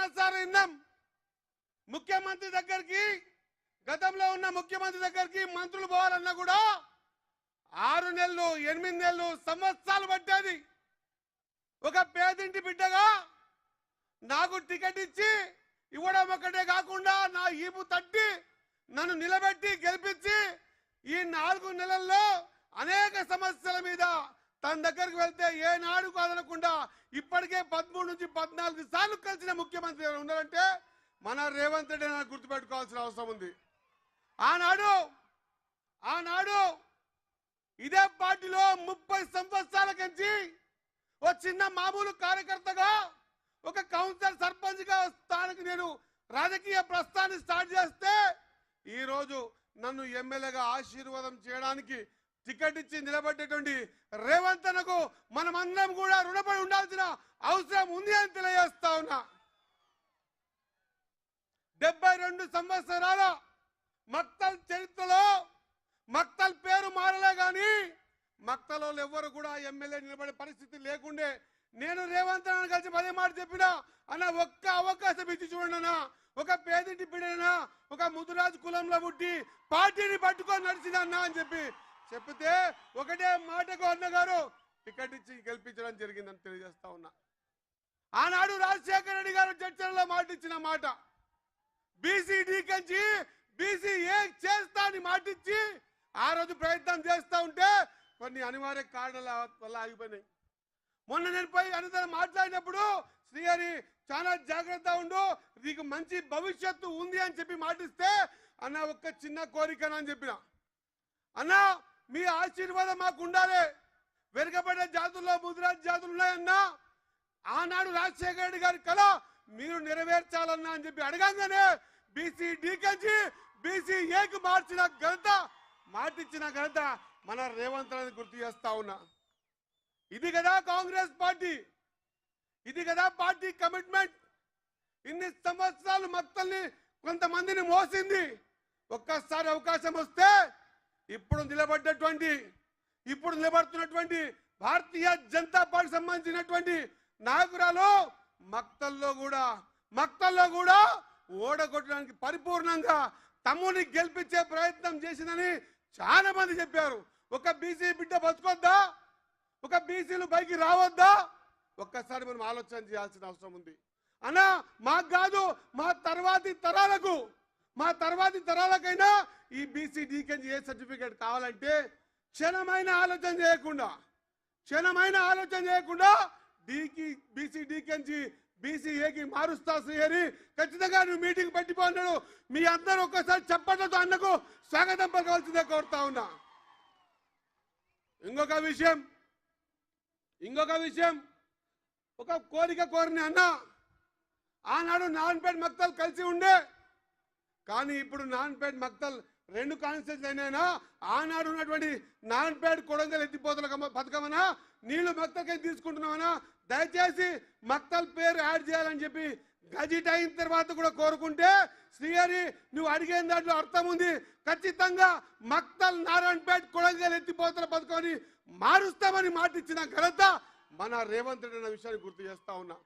చాలాసార్లు విన్నాం. ముఖ్యమంత్రి దగ్గరికి, గతంలో ఉన్న ముఖ్యమంత్రి దగ్గరికి మంత్రులు పోవాలన్నా కూడా 6 నెలలు, 8 నెలలు, సంవత్సరాలు పట్టేది. ఒక పేదింటి బిడ్డగా నాకు టికెట్ ఇచ్చి ఇవ్వడం ఒకటే కాకుండా నా ఈపు తట్టి నన్ను నిలబెట్టి గెలిపించి ఈ 4 నెలల్లో అనేక సమస్యల మీద తన దగ్గరికి వెళ్తే ఏనాడు కాదనకుండా ఇప్పటికే 13 నుంచి 14 సార్లు కలిసిన ముఖ్యమంత్రి ఉన్నారంటే మన రేవంత్ రెడ్డి నాకు గుర్తుపెట్టుకోవాల్సిన అవసరం ఉంది. ఆనాడు ఇదే పార్టీలో 30 సంవత్సరాల నుంచి ఒక చిన్న మామూలు కార్యకర్తగా ఒక కౌన్సిలర్ సర్పంచ్గా స్థానికి నేను రాజకీయ ప్రస్థాన్ని స్టార్ట్ చేస్తే ఈరోజు నన్ను ఎమ్మెల్యేగా ఆశీర్వాదం చేయడానికి టికెట్ ఇచ్చి నిలబెట్టేటువంటి రేవంత్ అన్నకు మనమందరం కూడా రుణపడి ఉండాల్సిన అవసరం ఉంది అని తెలియజేస్తా ఉన్నా. 72 సంవత్సరాల మక్తల్ చరిత్రలో మక్తల్ పేరు మారలే గాని మక్తలో ఎవ్వరు కూడా ఎమ్మెల్యే నిలబడే పరిస్థితి లేకుండే నేను రేవంత్ అన్న కలిసి పదే మాట చెప్పినా అన్న ఒక్క అవకాశం ఇచ్చి చూడండి అన్న, ఒక పేదింటి బిడ్డనా ఒక ముదురాజు కులంలో పుట్టి పార్టీని పట్టుకొని నడిచిన అన్న అని చెప్తే ఒకటే మాటకు అన్నగారు టికెట్ ఇచ్చి గెలిపించడం జరిగిందని తెలియజేస్తా ఉన్నా. ఆనాడు రాజశేఖర రెడ్డి గారు చర్చల్లో మాట ఇచ్చిన మాట బీసీడీ కంచి బీసీఏ చేస్తా అని మాటిచ్చి ఆ రోజు ప్రయత్నం చేస్తూ ఉంటే కొన్ని అనివార్య కారణాల వల్ల ఆగిపోయినాయి. మొన్న నేను పోయి అనంతరం మాట్లాడినప్పుడు శ్రీహరి చాలా జాగ్రత్త ఉండు, నీకు మంచి భవిష్యత్తు ఉంది అని చెప్పి మాటిస్తే అన్న ఒక్క చిన్న కోరిక అని చెప్పిన, అన్న మీ ఆశీర్వాదం మాకు ఉండాలి. వెనుకబడ్డ జాతుల్లో ముదిరాజ్ జాతులు ఉన్నాయన్నా, ఆనాడు రాజశేఖర రెడ్డి గారి కళ మీరు నెరవేర్చాలన్నా అని చెప్పి అడగంగానే బీసీడీ కంచి బీసీఏకి మార్చిన ఘనత, మాటిచ్చిన ఘనత మన రేవంత్ రెడ్డి గుర్తు చేస్తా ఉన్నా. ఇది కదా కాంగ్రెస్ పార్టీ, ఇది కదా పార్టీ కమిట్మెంట్. ఇన్ని సంవత్సరాలు మక్తల్ని కొంతమందిని మోసింది. ఒక్కసారి అవకాశం వస్తే ఇప్పుడు నిలబడుతున్నటువంటి భారతీయ జనతా పార్టీ సంబంధించినటువంటి నాయకురాలు మక్తల్లో కూడా ఓడగొట్టడానికి పరిపూర్ణంగా తమ్ముని గెలిపించే ప్రయత్నం చేసిందని చాలా మంది చెప్పారు. ఒక బీసీ బిడ్డ బతుకొద్దా, ఒక బీసీలు పైకి రావద్దా, ఒక్కసారి మనం ఆలోచన చేయాల్సిన అవసరం ఉంది. అన్నా మాకు కాదు, మా తర్వాతి తరాలకైనా ఈ బీసీడీకి ఏ సర్టిఫికేట్ కావాలంటే క్షణమైన ఆలోచన చేయకుండా బీసీడీకి బీసీఏకి మారుస్తా శ్రీహరి, ఖచ్చితంగా నువ్వు మీటింగ్ పెట్టిపోన్నాడు. మీ అందరూ ఒక్కసారి చెప్పడంతో అన్నకు స్వాగతం పలకవలసిందే కోరుతా ఉన్నా. ఇంకొక విషయం ఒక కోరిక కోరిన అన్న, ఆనాడు నాన్పేట మక్తల్ కలిసి ఉండే, కానీ ఇప్పుడు నాన్పేట మక్తల్ 2 కాన్స్టిట్యూన్సీ అయినా ఆనాడు ఉన్నటువంటి నాన్పేట కొడంగల్ ఎత్తిపోతల పథకమనా నీళ్లు మక్తల్కి తీసుకుంటున్నామన్నా, దయచేసి మక్తల్ పేరు యాడ్ చేయాలని చెప్పి గజిట్ అయిన తర్వాత కూడా కోరుకుంటే శ్రీహరి నువ్వు అడిగిన దాంట్లో అర్థం ఉంది. ఖచ్చితంగా మక్తల్ నారాయణపేట కొడంగల్ ఎత్తిపోతల పథకాన్ని మారుస్తామని మాట ఇచ్చిన ఘనత మన రేవంత్ రెడ్డి అన్న విషయాన్ని గుర్తు చేస్తా ఉన్నా.